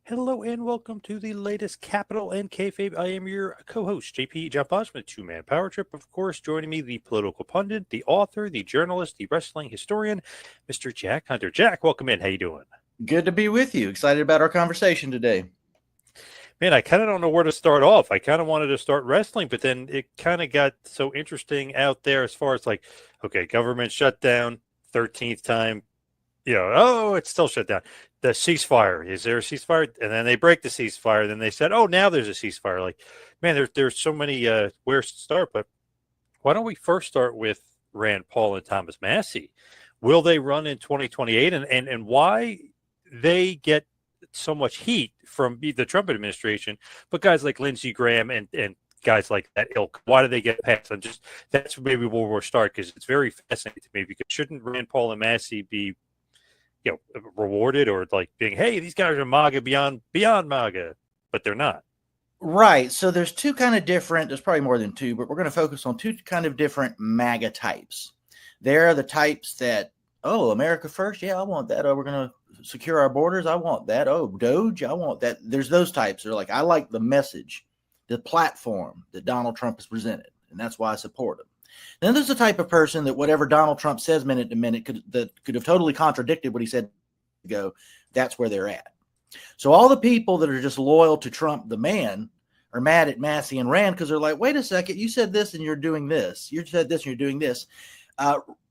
Hello and welcome to the latest Capital and Kayfabe. I am your co-host, JP John Bosman, two-man power trip. Of course, joining me, the political pundit, the author, the journalist, the wrestling historian, Mr. Jack Hunter. Jack, welcome in. How you doing? Good to be with you. Excited about our conversation today. Man, I kind of don't know where to start off. I kind of wanted to start wrestling, but then it kind of got so interesting out there as far as like, okay, government shutdown, 13th time, oh, it's still shut down. The ceasefire, is there a ceasefire? And then they break the ceasefire. Then they said, oh, now there's a ceasefire. Like, man, there's so many where's to start. But why don't we first start with Rand Paul and Thomas Massie? Will they run in 2028? And why they get so much heat from the Trump administration, but guys like Lindsey Graham and guys like that ilk, why do they get passed? And just that's maybe where we'll start, because it's very fascinating to me. Because shouldn't Rand Paul and Massie be rewarded, or like being, hey, these guys are MAGA beyond MAGA, but they're not. Right. So there's there's probably more than two, but we're going to focus on two kind of different MAGA types. There are the types that, oh, America first. Yeah, I want that. Oh, we're going to secure our borders. I want that. Oh, Doge. I want that. There's those types. They're like, I like the message, the platform that Donald Trump has presented, and that's why I support him. Then there's the type of person that whatever Donald Trump says minute to minute could have totally contradicted what he said ago. That's where they're at. So all the people that are just loyal to Trump, the man, are mad at Massie and Rand because they're like, wait a second, you said this and you're doing this. You said this and you're doing this.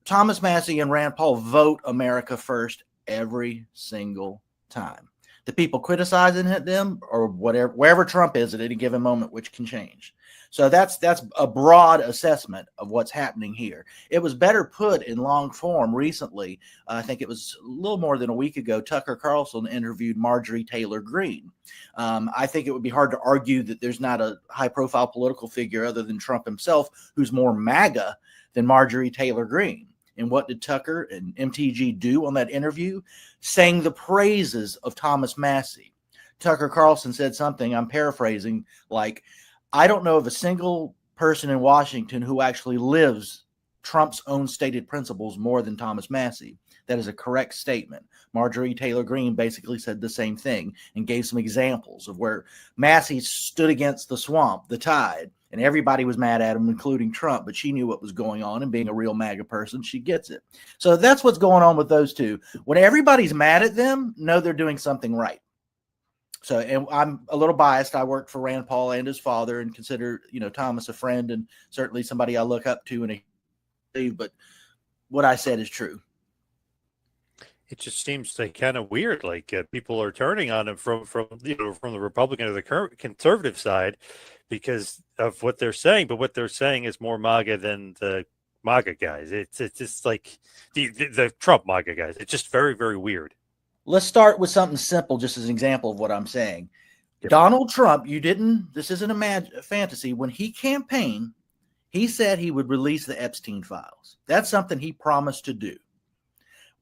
Thomas Massie and Rand Paul vote America first every single time. The people criticizing them or whatever, wherever Trump is at any given moment, which can change. So that's a broad assessment of what's happening here. It was better put in long form recently. I think it was a little more than a week ago. Tucker Carlson interviewed Marjorie Taylor Greene. I think it would be hard to argue that there's not a high-profile political figure other than Trump himself who's more MAGA than Marjorie Taylor Greene. And what did Tucker and MTG do on that interview? Sang the praises of Thomas Massie. Tucker Carlson said something, I'm paraphrasing, like, I don't know of a single person in Washington who actually lives Trump's own stated principles more than Thomas Massie. That is a correct statement. Marjorie Taylor Greene basically said the same thing and gave some examples of where Massie stood against the swamp, the tide, and everybody was mad at him, including Trump, but she knew what was going on, and being a real MAGA person, she gets it. So that's what's going on with those two. When everybody's mad at them, know they're doing something right. So, and I'm a little biased. I worked for Rand Paul and his father and consider, Thomas a friend and certainly somebody I look up to and believe, but what I said is true. It just seems like kind of weird. Like people are turning on him from the Republican or the conservative side because of what they're saying. But what they're saying is more MAGA than the MAGA guys. It's just like the Trump MAGA guys. It's just very, very weird. Let's start with something simple, just as an example of what I'm saying. Yep. Donald Trump, this isn't a fantasy. When he campaigned, he said he would release the Epstein files. That's something he promised to do.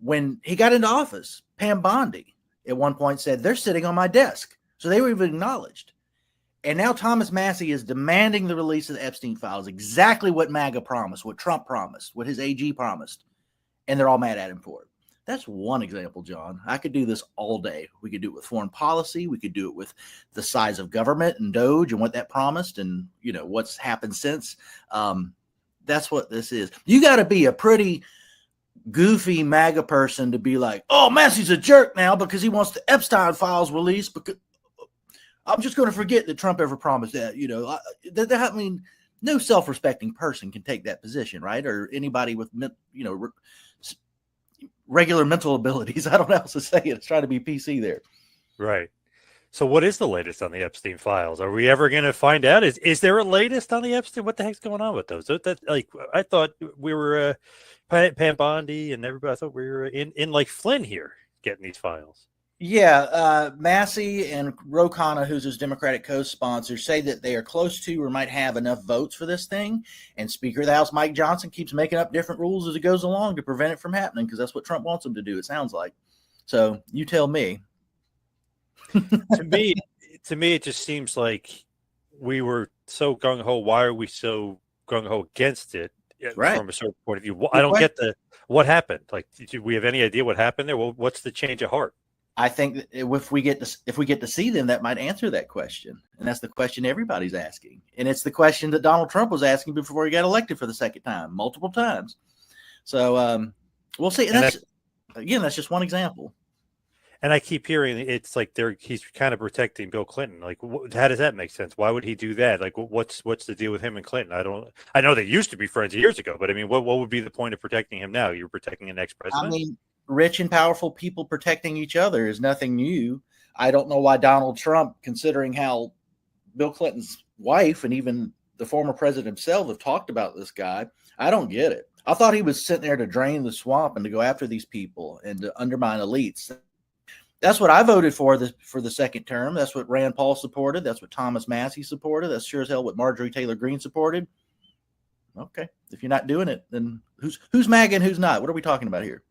When he got into office, Pam Bondi at one point said, they're sitting on my desk. So they were even acknowledged. And now Thomas Massie is demanding the release of the Epstein files, exactly what MAGA promised, what Trump promised, what his AG promised. And they're all mad at him for it. That's one example, John. I could do this all day. We could do it with foreign policy. We could do it with the size of government and Doge and what that promised and, what's happened since. That's what this is. You got to be a pretty goofy MAGA person to be like, oh, Massie's a jerk now because he wants the Epstein files released. Because I'm just going to forget that Trump ever promised that. I mean, no self-respecting person can take that position, right? Or anybody with, regular mental abilities. I don't know how to say it. It's trying to be PC there. Right. So what is the latest on the Epstein files? Are we ever going to find out? Is there a latest on the Epstein? What the heck's going on with those? I thought we were Pam Bondi and everybody. I thought we were in like Flynn here getting these files. Yeah, Massie and Ro Khanna, who's his Democratic co-sponsor, say that they are close to or might have enough votes for this thing. And Speaker of the House Mike Johnson keeps making up different rules as it goes along to prevent it from happening, because that's what Trump wants him to do, it sounds like. So you tell me. To me, it just seems like we were so gung-ho. Why are we so gung-ho against it? Right. From a certain point of view? I don't get what happened. Like, do we have any idea what happened there? Well, what's the change of heart? I think that if we get to see them, that might answer that question, and that's the question everybody's asking, and it's the question that Donald Trump was asking before he got elected for the second time, multiple times. So we'll see. And that's just one example. And I keep hearing it's like he's kind of protecting Bill Clinton. Like, how does that make sense? Why would he do that? Like, what's the deal with him and Clinton? I know they used to be friends years ago, but I mean, what would be the point of protecting him now? You're protecting an ex-president? I mean, rich and powerful people protecting each other is nothing new. I don't know why Donald Trump, considering how Bill Clinton's wife and even the former president himself have talked about this guy, I don't get it. I thought he was sitting there to drain the swamp and to go after these people and to undermine elites. That's what I voted for the second term. That's what Rand Paul supported. That's what Thomas Massie supported. That's sure as hell what Marjorie Taylor Greene supported. Okay, if you're not doing it, then who's MAGA and who's not? What are we talking about here?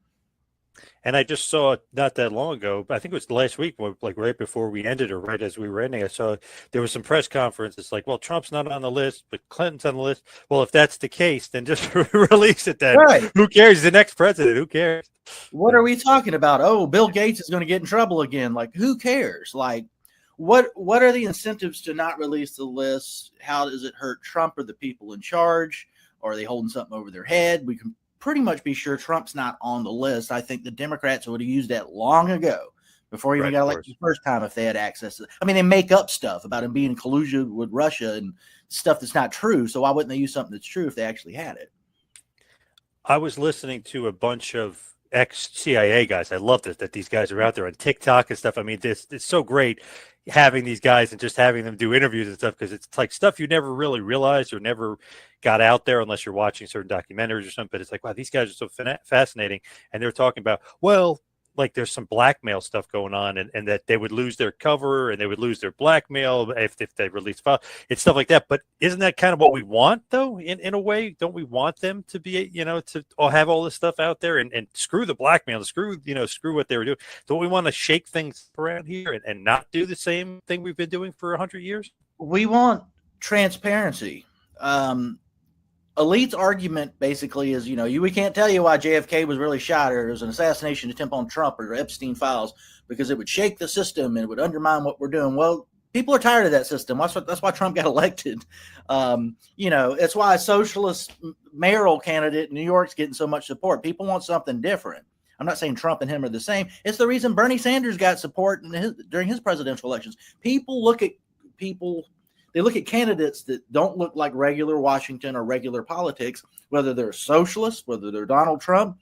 And I just saw not that long ago, I think it was last week, like right before we ended or right as we were ending, I saw there was some press conference. It's like, well, Trump's not on the list, but Clinton's on the list. Well, if that's the case, then just release it then. Right. Who cares? He's the next president. Who cares? What are we talking about? Oh, Bill Gates is going to get in trouble again. Like, who cares? Like, what are the incentives to not release the list? How does it hurt Trump or the people in charge? Or are they holding something over their head? We can pretty much be sure Trump's not on the list. I think the Democrats would have used that long ago before he even got elected the first time if they had access to it. I mean, they make up stuff about him being in collusion with Russia and stuff that's not true. So why wouldn't they use something that's true if they actually had it? I was listening to a bunch of ex-CIA guys. I love this, that these guys are out there on TikTok and stuff. I mean, it's so great having these guys and just having them do interviews and stuff, because it's like stuff you never really realized or never got out there unless you're watching certain documentaries or something. But it's like, wow, these guys are so fascinating. And they're talking about, well, like there's some blackmail stuff going on, and that they would lose their cover and they would lose their blackmail if they release files. It's stuff like that. But isn't that kind of what we want, though, in a way? Don't we want them to be, to have all this stuff out there and screw the blackmail, screw what they were doing? Don't we want to shake things around here and not do the same thing we've been doing for 100 years? We want transparency. Elite's argument basically is, we can't tell you why JFK was really shot or it was an assassination attempt on Trump or Epstein files because it would shake the system and it would undermine what we're doing. Well, people are tired of that system. That's why Trump got elected. It's why a socialist mayoral candidate in New York's getting so much support. People want something different. I'm not saying Trump and him are the same. It's the reason Bernie Sanders got support during his presidential elections. They look at candidates that don't look like regular Washington or regular politics, whether they're socialists, whether they're Donald Trump,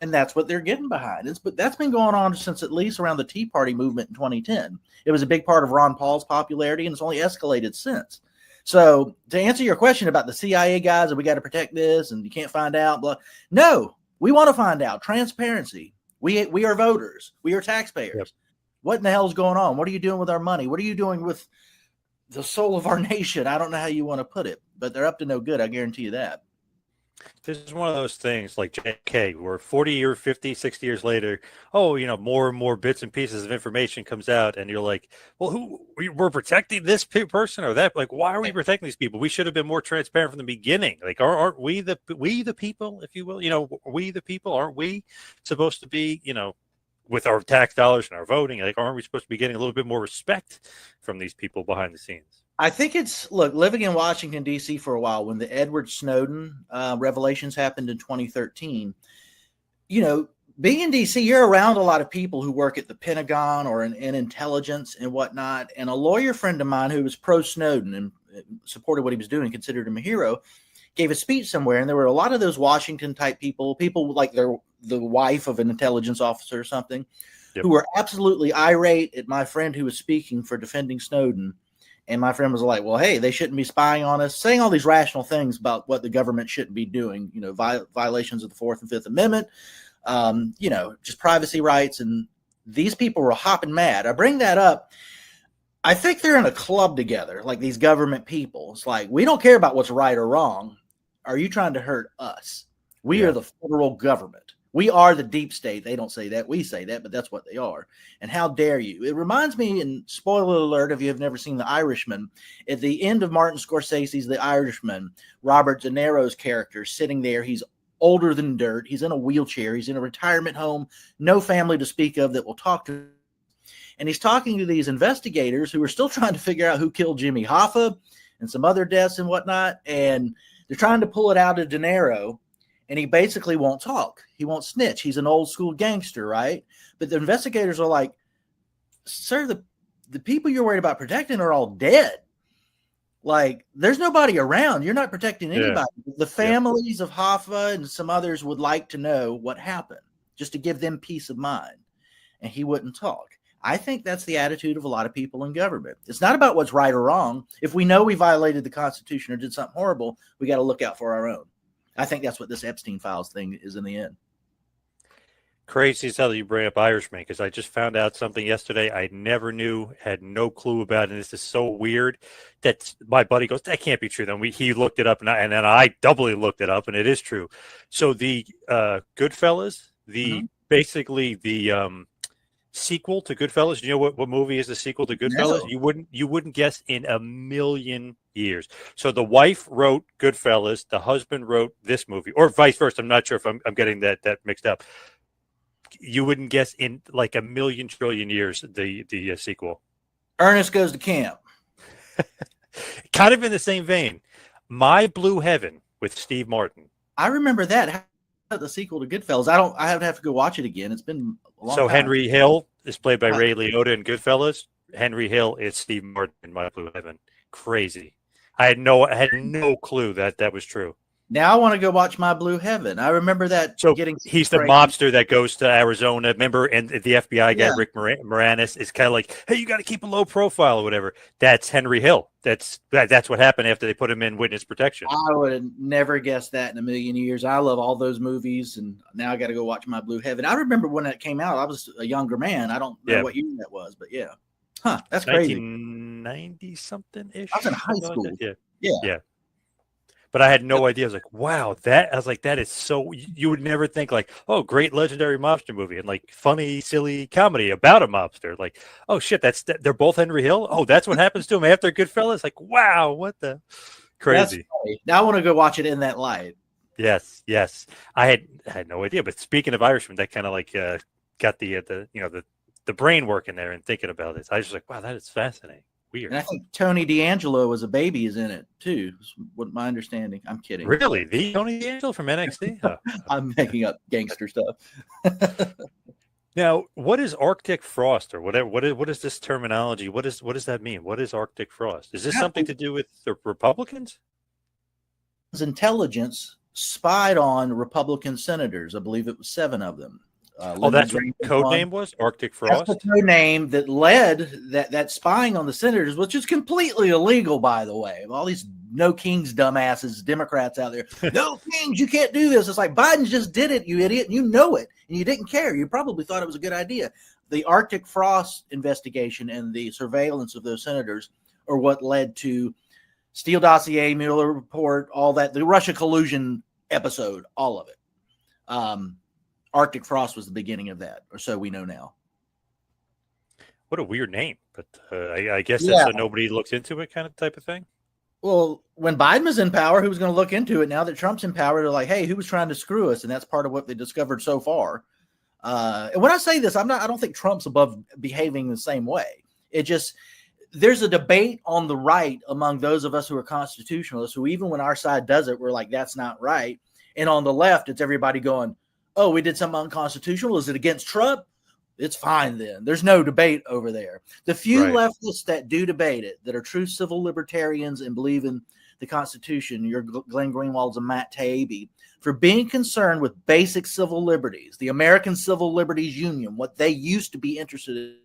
and that's what they're getting behind. But that's been going on since at least around the Tea Party movement in 2010. It was a big part of Ron Paul's popularity, and it's only escalated since. So to answer your question about the CIA guys, and we got to protect this, and you can't find out, blah. No, we want to find out. Transparency. We are voters. We are taxpayers. Yep. What in the hell is going on? What are you doing with our money? What are you doing with the soul of our nation? I don't know how you want to put it, but they're up to no good. I guarantee you that. This is one of those things like JFK, where 40 or 50, 60 years later, more and more bits and pieces of information comes out, and you're like, well, we're protecting this person or that? Like, why are we protecting these people? We should have been more transparent from the beginning. Like, aren't we the people, if you will? We the people, aren't we supposed to be, with our tax dollars and our voting, like, aren't we supposed to be getting a little bit more respect from these people behind the scenes? I think living in Washington, D.C. for a while, when the Edward Snowden revelations happened in 2013, being in D.C., you're around a lot of people who work at the Pentagon or in intelligence and whatnot. And a lawyer friend of mine who was pro-Snowden and supported what he was doing, considered him a hero, gave a speech somewhere. And there were a lot of those Washington-type people like the wife of an intelligence officer or something, who were absolutely irate at my friend who was speaking for defending Snowden. And my friend was like, well, hey, they shouldn't be spying on us, saying all these rational things about what the government shouldn't be doing, violations of the 4th and 5th Amendment, just privacy rights. And these people were hopping mad. I bring that up. I think they're in a club together, like these government people. It's like, we don't care about what's right or wrong. Are you trying to hurt us? We are the federal government. We are the deep state. They don't say that. We say that, but that's what they are. And how dare you? It reminds me, and spoiler alert, if you have never seen The Irishman, at the end of Martin Scorsese's The Irishman, Robert De Niro's character sitting there, he's older than dirt. He's in a wheelchair. He's in a retirement home, no family to speak of that will talk to him. And he's talking to these investigators who are still trying to figure out who killed Jimmy Hoffa and some other deaths and whatnot. And they're trying to pull it out of De Niro. And he basically won't talk. He won't snitch. He's an old school gangster, right? But the investigators are like, sir, the people you're worried about protecting are all dead. Like, there's nobody around. You're not protecting anybody. The families of Hoffa and some others would like to know what happened, just to give them peace of mind. And he wouldn't talk. I think that's the attitude of a lot of people in government. It's not about what's right or wrong. If we know we violated the Constitution or did something horrible, we got to look out for our own. I think that's what this Epstein Files thing is in the end. Crazy is how you bring up Irishman, because I just found out something yesterday I never knew, had no clue about, and this is so weird that my buddy goes, that can't be true. Then he looked it up, and then I doubly looked it up, and it is true. So the Goodfellas, basically the sequel to Goodfellas. You know what movie is the sequel to Goodfellas? No. You wouldn't guess in a million years. So the wife wrote Goodfellas, the husband wrote this movie, or vice versa. I'm not sure if I'm getting that mixed up. You wouldn't guess in like a million trillion years the sequel. Ernest Goes to Camp. Kind of in the same vein. My Blue Heaven with Steve Martin. I remember that. How about the sequel to Goodfellas? I have to go watch it again. It's been a long time. Henry Hill is played by Ray Liotta in Goodfellas. Henry Hill is Steve Martin in My Blue Heaven. Crazy. I had no clue that was true. Now I want to go watch My Blue Heaven. I remember that. So he's the mobster that goes to Arizona, remember? And the FBI guy, Rick Moranis, is kind of like, hey, you got to keep a low profile or whatever. That's Henry Hill. That's what happened after they put him in witness protection. I would have never guessed that in a million years. I love all those movies, and now I got to go watch My Blue Heaven. I remember when that came out. I was a younger man. I don't know what year that was, but yeah. Huh, that's crazy. 1990-something-ish. I was in high school. Yeah. But I had no idea. I was like, wow, that is so, you would never think like, oh, great legendary mobster movie and like funny, silly comedy about a mobster. Like, oh shit, they're both Henry Hill. Oh, that's what happens to him after Goodfellas. Like, wow, what the crazy. Now I want to go watch it in that light. Yes. I had no idea. But speaking of Irishman, that kind of like got the brain working there and thinking about this. I was just like, wow, that is fascinating. Weird. And I think Tony D'Angelo as a baby is in it too. What my understanding. I'm kidding. Really, the Tony D'Angelo from NXT? Oh. I'm making up gangster stuff. Now, what is Arctic frost or whatever? What is this terminology? What does that mean? What is Arctic frost? Is this something to do with the Republicans? Intelligence spied on Republican senators. I believe it was 7 of them. That's what the code name was? Arctic Frost? That's the code name that led that spying on the senators, which is completely illegal, by the way. All these no kings dumbasses, Democrats out there. No kings, you can't do this. It's like Biden just did it, you idiot, and you know it, and you didn't care. You probably thought it was a good idea. The Arctic Frost investigation and the surveillance of those senators are what led to Steele dossier, Mueller report, all that, the Russia collusion episode, all of it. Arctic Frost was the beginning of that, or so we know now. What a weird name, but I guess that's so nobody looks into it kind of type of thing. Well, when Biden was in power, who was going to look into it? Now that Trump's in power, they're like, hey, who was trying to screw us? And that's part of what they discovered so far. And when I say this, I don't think Trump's above behaving the same way. It just, there's a debate on the right among those of us who are constitutionalists, who even when our side does it, we're like, that's not right. And on the left, it's everybody going, oh, we did something unconstitutional. Is it against Trump? It's fine then. There's no debate over there. The few leftists that do debate it, that are true civil libertarians and believe in the Constitution, your Glenn Greenwald's and Matt Taibbi, for being concerned with basic civil liberties, the American Civil Liberties Union, what they used to be interested in,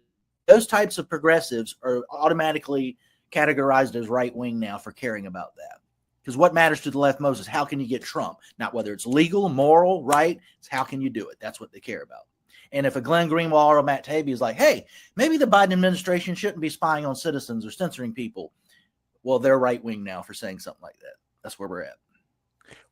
those types of progressives are automatically categorized as right-wing now for caring about that. Because what matters to the left most is how can you get Trump? Not whether it's legal, moral, right? It's how can you do it? That's what they care about. And if a Glenn Greenwald or Matt Taibbi is like, hey, maybe the Biden administration shouldn't be spying on citizens or censoring people, well, they're right-wing now for saying something like that. That's where we're at.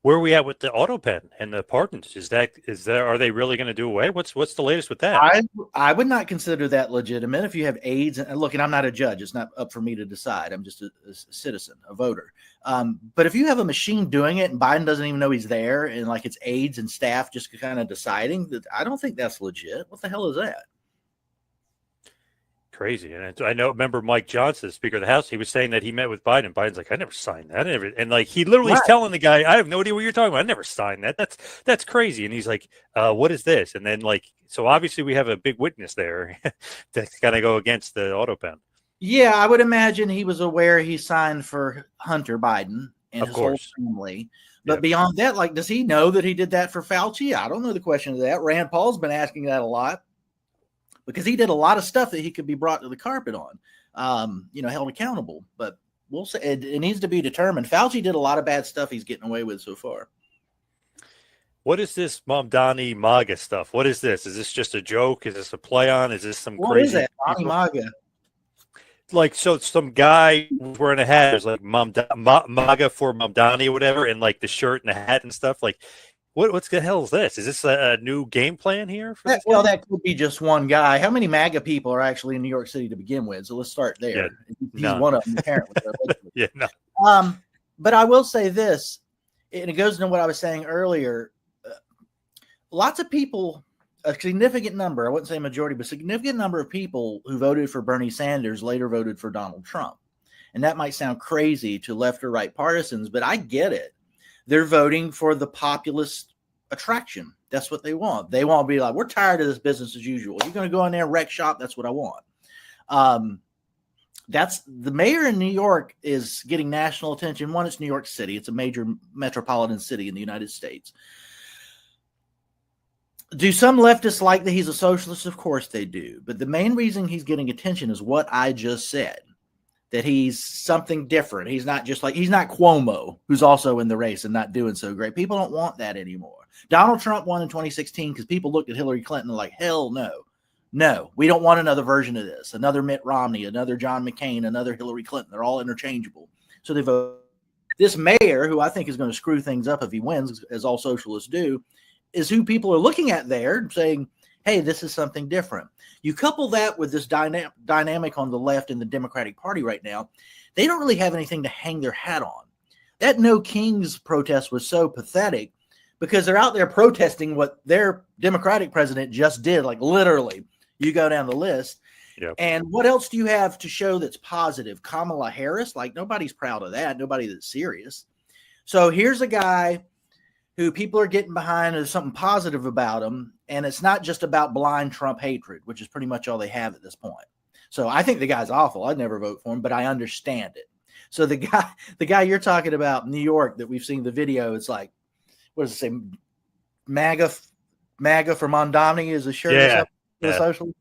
Where are we at with the auto pen and the pardons? Are they really going to do away? What's the latest with that? I would not consider that legitimate. If you have AIDS, and look, and I'm not a judge, it's not up for me to decide. I'm just a citizen, a voter. But if you have a machine doing it and Biden doesn't even know he's there, and like it's aides and staff just kind of deciding, that I don't think that's legit. What the hell is that? Crazy. And I know, remember Mike Johnson, Speaker of the House, he was saying that he met with Biden. Biden's like, I never signed that. I never, and like, he literally is Right. telling the guy, I have no idea what you're talking about. I never signed that. That's crazy. And he's like, what is this? And then like, so obviously we have a big witness there that's going to go against the auto pen. Yeah, I would imagine he was aware he signed for Hunter Biden and Of his whole course. family. But Yep. beyond that, like, does he know that he did that for Fauci? I don't know the question of that. Rand Paul's been asking that a lot because he did a lot of stuff that he could be brought to the carpet on, held accountable. But we'll say it needs to be determined. Fauci did a lot of bad stuff he's getting away with so far. What is this Mamdani MAGA stuff? What is this? Is this just a joke? Is this a play on? Is this some What crazy is that? Donnie people? MAGA. Like, so some guy was wearing a hat. There's like MAGA for Mamdani or whatever, and like the shirt and the hat and stuff. Like, what's the hell is this? Is this a new game plan here? For this Well, guy? that could be just one guy. How many MAGA people are actually in New York City to begin with? So let's start there. Yeah, He's none. one of them, apparently. Yeah, no. But I will say this, and it goes into what I was saying earlier. Lots of people, a significant number, I wouldn't say majority, but a significant number of people who voted for Bernie Sanders later voted for Donald Trump. And that might sound crazy to left or right partisans, but I get it. They're voting for the populist attraction. That's what they want. They want to be like, we're tired of this business as usual. You're going to go in there and wreck shop. That's what I want. That's the mayor in New York is getting national attention. One, it's New York City. It's a major metropolitan city in the United States. Do some leftists like that he's a socialist? Of course they do. But the main reason he's getting attention is what I just said, that he's something different. He's not Cuomo, who's also in the race and not doing so great. People don't want that anymore. Donald Trump won in 2016 because people looked at Hillary Clinton and like, hell no. No, we don't want another version of this. Another Mitt Romney, another John McCain, another Hillary Clinton. They're all interchangeable. So they vote. This mayor, who I think is going to screw things up if he wins, as all socialists do, is who people are looking at there saying, hey, this is something different. You couple that with this dynamic on the left in the Democratic Party right now, they don't really have anything to hang their hat on. That No Kings protest was so pathetic because they're out there protesting what their Democratic president just did, like literally. You go down the list. Yep. And what else do you have to show that's positive? Kamala Harris? Like, nobody's proud of that. Nobody that's serious. So here's a guy who people are getting behind. There's something positive about him. And it's not just about blind Trump hatred, which is pretty much all they have at this point. So I think the guy's awful. I'd never vote for him, but I understand it. So the guy you're talking about in New York that we've seen the video, it's like, what does it say? MAGA for Mamdani is a shirt or something. Yeah. Social.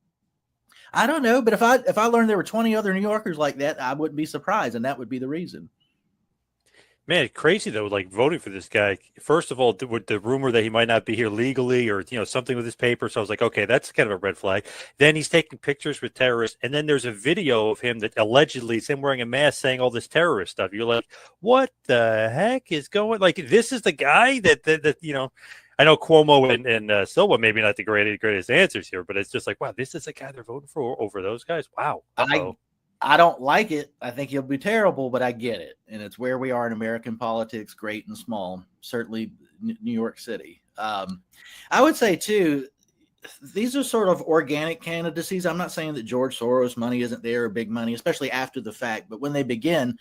I don't know, but if I learned there were 20 other New Yorkers like that, I wouldn't be surprised, and that would be the reason. Man, crazy though, like voting for this guy. First of all, with the rumor that he might not be here legally or, something with his paper. So I was like, okay, that's kind of a red flag. Then he's taking pictures with terrorists. And then there's a video of him that allegedly is him wearing a mask saying all this terrorist stuff. You're like, what the heck is going? Like, this is the guy that I know Cuomo and Silva maybe not the greatest answers here, but it's just like, wow, this is the guy they're voting for over those guys. Wow. I don't like it. I think he'll be terrible, but I get it. And it's where we are in American politics, great and small, certainly New York City. I would say, too, these are sort of organic candidacies. I'm not saying that George Soros money isn't there or big money, especially after the fact. But when they begin,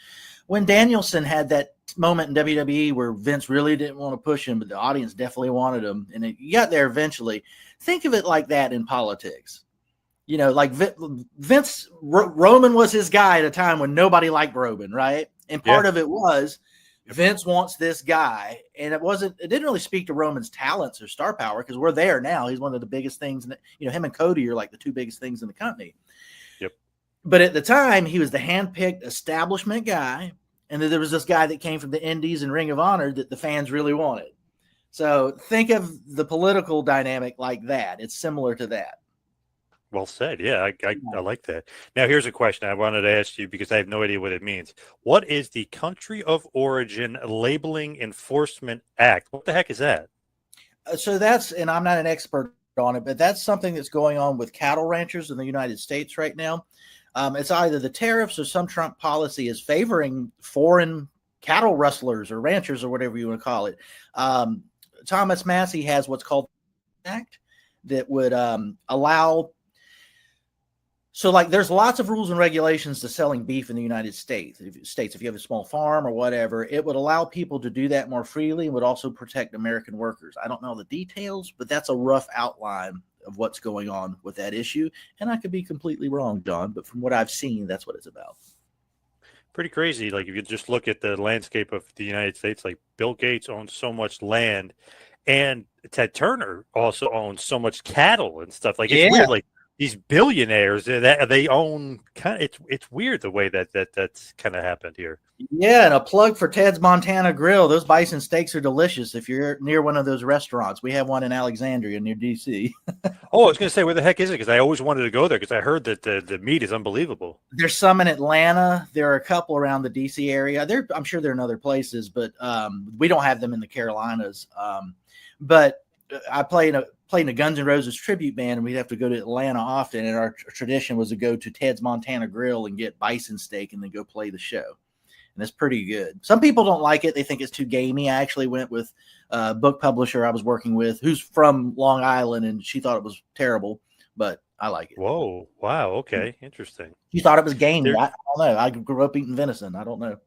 when Danielson had that moment in WWE where Vince really didn't want to push him, but the audience definitely wanted him, and he got there eventually. Think of it like that in politics. Like Vince, Roman was his guy at a time when nobody liked Roman, right? And part of it was Vince wants this guy, and it didn't really speak to Roman's talents or star power because we're there now. He's one of the biggest things, him and Cody are like the two biggest things in the company. Yep. But at the time, he was the handpicked establishment guy, and then there was this guy that came from the Indies and Ring of Honor that the fans really wanted. So think of the political dynamic like that. It's similar to that. Well said. Yeah, I like that. Now, here's a question I wanted to ask you because I have no idea what it means. What is the Country of Origin Labeling Enforcement Act? What the heck is that? So and I'm not an expert on it, but that's something that's going on with cattle ranchers in the United States right now. It's either the tariffs or some Trump policy is favoring foreign cattle rustlers or ranchers or whatever you want to call it. Thomas Massie has what's called an act that would allow So, like, there's lots of rules and regulations to selling beef in the United States. If you have a small farm or whatever, it would allow people to do that more freely and would also protect American workers. I don't know the details, but that's a rough outline of what's going on with that issue. And I could be completely wrong, John, but from what I've seen, that's what it's about. Pretty crazy. Like if you just look at the landscape of the United States, like Bill Gates owns so much land, and Ted Turner also owns so much cattle and stuff. Like it's Yeah. weird. Like these billionaires that they own kind of it's weird the way that's kind of happened here. Yeah, and a plug for Ted's Montana Grill. Those bison steaks are delicious if you're near one of those restaurants. We have one in Alexandria near DC. Oh, I was going to say, where the heck is it? Because I always wanted to go there because I heard that the meat is unbelievable. There's some in Atlanta. There are a couple around the DC area. I'm sure they're in other places, but we don't have them in the Carolinas. But I play in a Guns N' Roses tribute band, and we'd have to go to Atlanta often. And our tradition was to go to Ted's Montana Grill and get bison steak and then go play the show. And it's pretty good. Some people don't like it. They think it's too gamey. I actually went with a book publisher I was working with who's from Long Island, and she thought it was terrible, but I like it. Whoa. Wow. Okay. Interesting. She thought it was gamey. I don't know. I grew up eating venison. I don't know.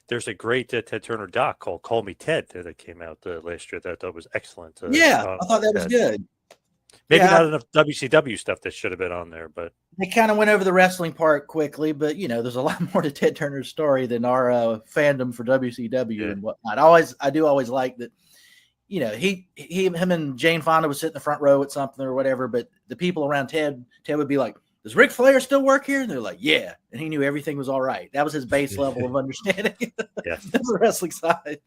There's a great Ted Turner doc called "Call Me Ted" that came out last year. That was excellent. Yeah, I thought that was good. Maybe not enough WCW stuff that should have been on there, but they kind of went over the wrestling part quickly. But there's a lot more to Ted Turner's story than our fandom for WCW and whatnot. I do always like that. Him and Jane Fonda would sit in the front row at something or whatever. But the people around Ted would be like, "Does Ric Flair still work here?" And they're like, "Yeah," and he knew everything was all right. That was his base level of understanding. Yes, that's the wrestling side.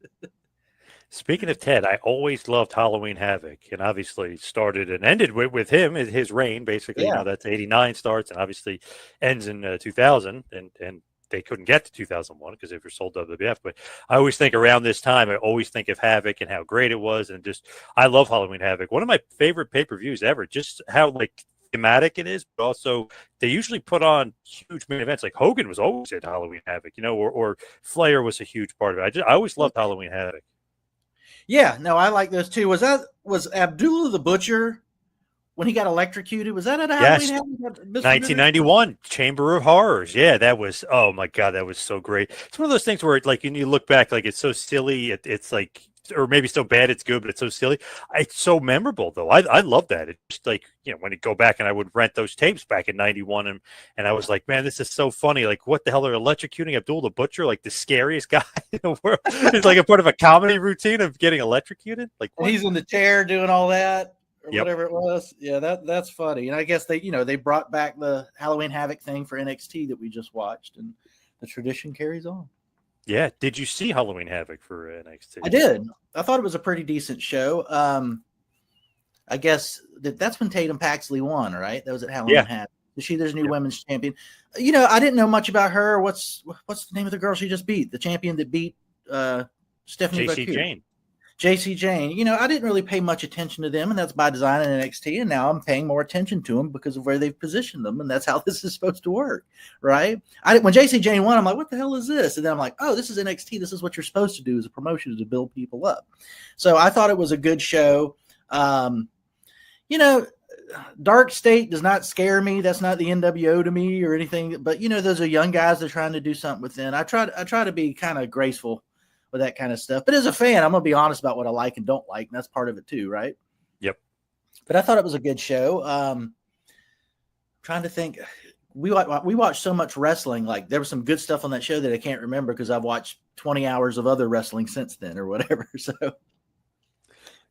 Speaking of Ted, I always loved Halloween Havoc, and obviously started and ended with him, his reign, basically. Yeah. That's 89 starts and obviously ends in 2000, and they couldn't get to 2001 because they were sold WWF. But I always think around this time, I always think of Havoc and how great it was, and just I love Halloween Havoc. One of my favorite pay-per-views ever, just how thematic it is, but also they usually put on huge main events. Like Hogan was always at Halloween Havoc, or Flair was a huge part of it. I always loved Halloween Havoc. Yeah, no, I like those too. Was Abdullah the Butcher when he got electrocuted? Was that at Halloween? Yes, 1991 Chamber of Horrors. Yeah, that was. Oh my God, that was so great. It's one of those things where, when you look back, it's so silly. It's like, or maybe so bad it's good, but it's so silly. It's so memorable, though. I love that. It's just when you go back, and I would rent those tapes back in 91, and I was like, man, this is so funny. Like, what the hell, they're electrocuting Abdul the Butcher, like the scariest guy in the world. It's like a part of a comedy routine of getting electrocuted. Like, what? He's in the chair doing all that, or whatever it was. Yeah, that's funny. And I guess they brought back the Halloween Havoc thing for NXT that we just watched, and the tradition carries on. Yeah. Did you see Halloween Havoc for NXT? I did. I thought it was a pretty decent show. I guess that's when Tatum Paxley won, right? That was at Halloween Havoc. There's a new women's champion. I didn't know much about her. What's the name of the girl she just beat? The champion that beat Stephanie JC Jane. JC Jane. I didn't really pay much attention to them, and that's by design in NXT. And now I'm paying more attention to them because of where they've positioned them, and that's how this is supposed to work, right? When JC Jane won, I'm like, what the hell is this? And then I'm like, oh, this is NXT. This is what you're supposed to do as a promotion, to build people up. So I thought it was a good show. Dark State does not scare me. That's not the NWO to me or anything. But those are young guys. They're trying to do something within. I try to be kind of graceful with that kind of stuff. But as a fan, I'm gonna be honest about what I like and don't like, and that's part of it too, right? Yep. But I thought it was a good show. Trying to think, we watched so much wrestling. Like, there was some good stuff on that show that I can't remember because I've watched 20 hours of other wrestling since then or whatever. So.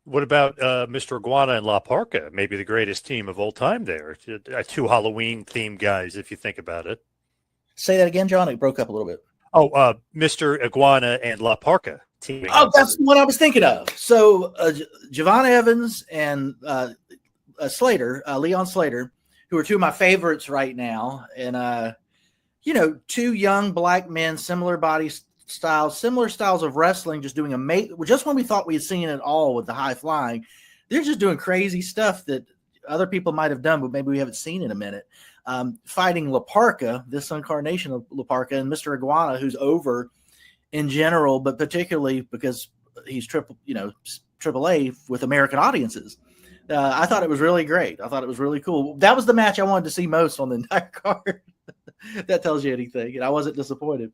What about Mr. Iguana and La Parca? Maybe the greatest team of all time there. Two Halloween-themed guys, if you think about it. Say that again, John. It broke up a little bit. Oh, Mr. Iguana and La Parca. Oh, that's what I was thinking of. So Javon Evans and Slater, Leon Slater, who are two of my favorites right now. And, two young black men, similar body styles, similar styles of wrestling, just doing amazing. Just when we thought we had seen it all with the high flying, they're just doing crazy stuff that other people might have done, but maybe we haven't seen in a minute. Fighting La Parca, this incarnation of La Parca, and Mr. Iguana, who's over in general, but particularly because he's triple A with American audiences. I thought it was really great. I thought it was really cool. That was the match I wanted to see most on the entire card. That tells you anything, and I wasn't disappointed.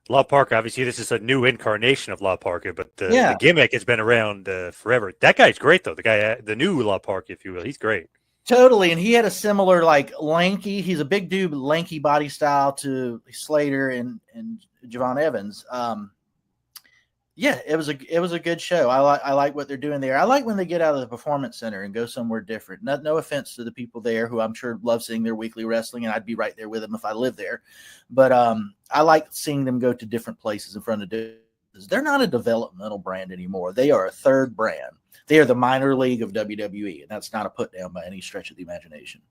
Law Parker, obviously, this is a new incarnation of Law Parker, but the Yeah, gimmick has been around forever. That guy's great, though. The guy, the new Law Parker, if you will, he's great. totally. And he had a similar, like, lanky. He's a big dude, lanky body style to Slater and Javon Evans. Yeah, it was a good show. I like what they're doing there. I like when they get out of the performance center and go somewhere different. No offense to the people there who I'm sure love seeing their weekly wrestling, and I'd be right there with them if I lived there. But I like seeing them go to different places in front of they're not a developmental brand anymore. They are a third brand. They are the minor league of WWE, and that's not a put down by any stretch of the imagination.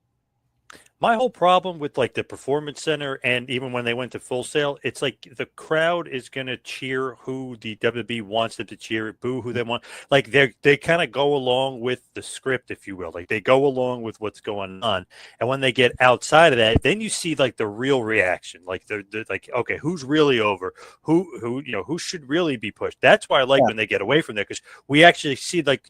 My whole problem with like the performance center and even when they went to Full Sail, it's like the crowd is going to cheer who the WWE wants them to cheer, boo who they want. Like they kind of go along with the script, if you will. Like they go along with what's going on. And when they get outside of that, then you see like the real reaction. Like they're like, okay, who's really over? Who should really be pushed? That's why I like when they get away from there, because we actually see like,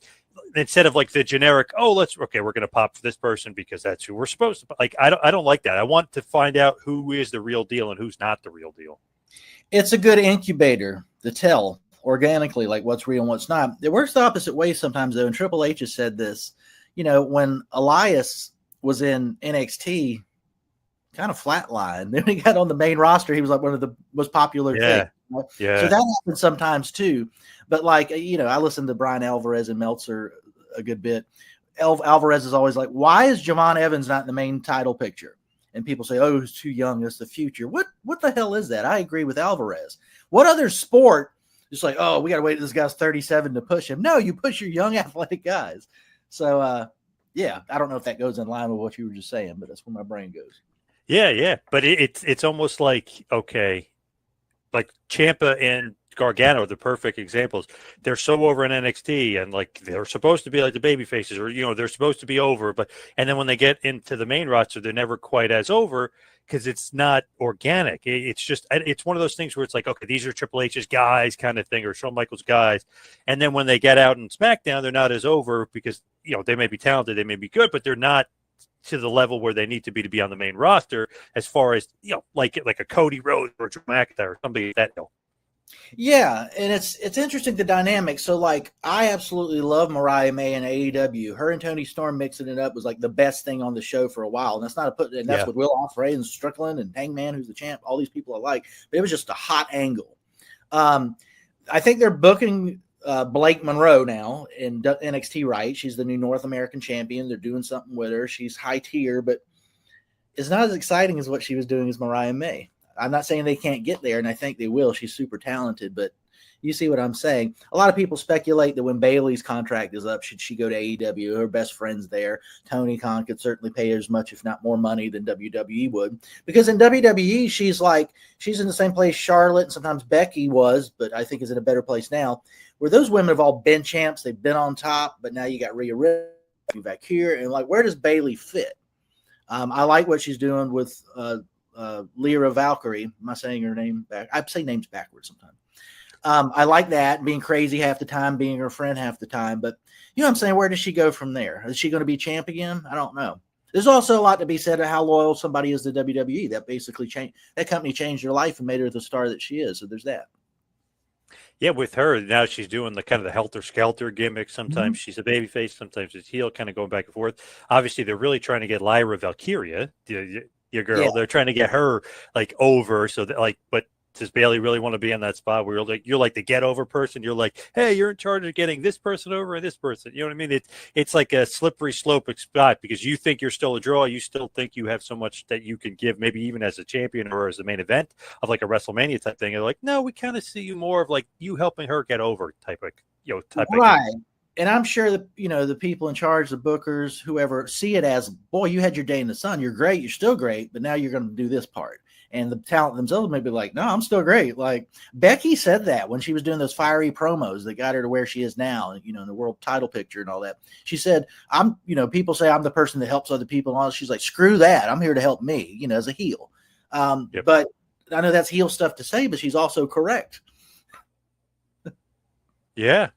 instead of like the generic, we're going to pop for this person because that's who we're supposed to. Like, I don't like that. I want to find out who is the real deal and who's not the real deal. It's a good incubator to tell organically, like what's real and what's not. It works the opposite way sometimes, though. And Triple H has said this, when Elias was in NXT, kind of flatlined. Then he got on the main roster. He was like one of the most popular things. Yeah. So that happens sometimes too. But like, I listen to Brian Alvarez and Meltzer a good bit. Alvarez is always like, why is Javon Evans not in the main title picture? And people say, oh, he's too young. That's the future. What the hell is that? I agree with Alvarez. What other sport is like, oh, we got to wait till this guy's 37 to push him? No, you push your young athletic guys. So, I don't know if that goes in line with what you were just saying, but that's where my brain goes. Yeah. But it's almost like, okay, like Ciampa and Gargano are the perfect examples. They're so over in NXT, and like they're supposed to be like the baby faces, or they're supposed to be over, and then when they get into the main roster, they're never quite as over because it's not organic. It's one of those things where it's like, okay, these are Triple H's guys kind of thing, or Shawn Michaels guys, and then when they get out in SmackDown, they're not as over because they may be talented, they may be good, but they're not to the level where they need to be on the main roster, as far as like a Cody Rhodes or Drew McIntyre or somebody like that. Yeah, and it's interesting, the dynamic. So like, I absolutely love Mariah May and AEW. Her and Tony Storm mixing it up was like the best thing on the show for a while. And that's not a put, and that's with Will Ospreay and Strickland and Hangman, who's the champ. All these people I like, but it was just a hot angle. I think they're booking Blake Monroe now in NXT, right? She's the new North American champion. They're doing something with her. She's high tier, but it's not as exciting as what she was doing as Mariah May. I'm not saying they can't get there, and I think they will. She's super talented, but you see what I'm saying. A lot of people speculate that when Bayley's contract is up, should she go to AEW? Her best friend's there. Tony Khan could certainly pay her as much, if not more money than WWE would. Because in WWE, she's in the same place Charlotte and sometimes Becky was, but I think is in a better place now, where those women have all been champs. They've been on top, but now you got Rhea Ripley back here. And like, where does Bayley fit? I like what she's doing with Lyra Valkyrie. Am I saying her name back? I say names backwards sometimes. I like that, being crazy half the time, being her friend half the time. But what I'm saying? Where does she go from there? Is she going to be champ again? I don't know. There's also a lot to be said of how loyal somebody is to WWE. That basically changed, that company changed her life and made her the star that she is. So there's that. Yeah, with her now, she's doing the kind of the helter-skelter gimmick. Sometimes she's a babyface, sometimes it's heel, kind of going back and forth. Obviously, they're really trying to get Lyra Valkyria, your girl. Yeah. They're trying to get her like over, so that, like, but does Bayley really want to be in that spot where you're like the get over person? You're like, hey, you're in charge of getting this person over and this person. You know what I mean? It's like a slippery slope spot because you think you're still a draw. You still think you have so much that you can give, maybe even as a champion or as the main event of like a WrestleMania type thing. They're like, no, we kind of see you more of like you helping her get over type of right. And I'm sure that, the people in charge, the bookers, whoever, see it as, boy, you had your day in the sun. You're great. You're still great. But now you're going to do this part. And the talent themselves may be like, no, I'm still great. Like Becky said that when she was doing those fiery promos that got her to where she is now, in the world title picture and all that. She said, people say I'm the person that helps other people. And all. She's like, screw that. I'm here to help me, as a heel. But I know that's heel stuff to say, but she's also correct. Yeah.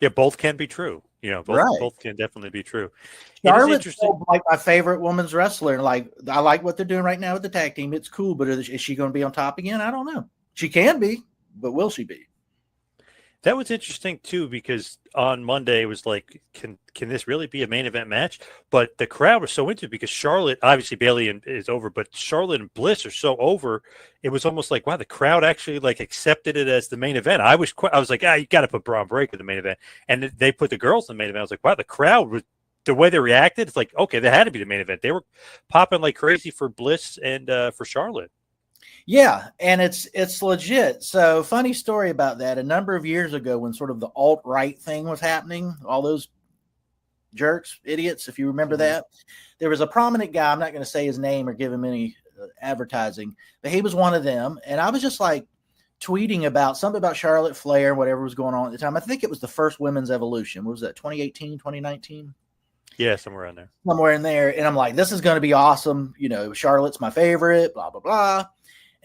Yeah, both can be true. Both Right. both can definitely be true. It is Charlotte's interesting. still like my favorite women's wrestler. Like I like what they're doing right now with the tag team. It's cool, but is she going to be on top again? I don't know. She can be, but will she be? That was interesting too, because on Monday it was like, can this really be a main event match? But the crowd was so into it because Charlotte, obviously is over, but Charlotte and Bliss are so over. It was almost like, wow, the crowd actually like accepted it as the main event. I was like, you got to put Braun Breaker in the main event, and they put the girls in the main event. I was like, wow, the crowd was the way they reacted. It's like, okay, that had to be the main event. They were popping like crazy for Bliss and for Charlotte. Yeah, and it's legit. So funny story about that. A number of years ago, when sort of the alt-right thing was happening, all those jerks, idiots, if you remember that, there was a prominent guy. I'm not going to say his name or give him any advertising, but he was one of them. And I was just like tweeting about something about Charlotte Flair and whatever was going on at the time. I think it was the first women's evolution. What was that, 2018, 2019? Yeah, somewhere around there. Somewhere in there. And I'm like, this is going to be awesome. Charlotte's my favorite, blah, blah, blah.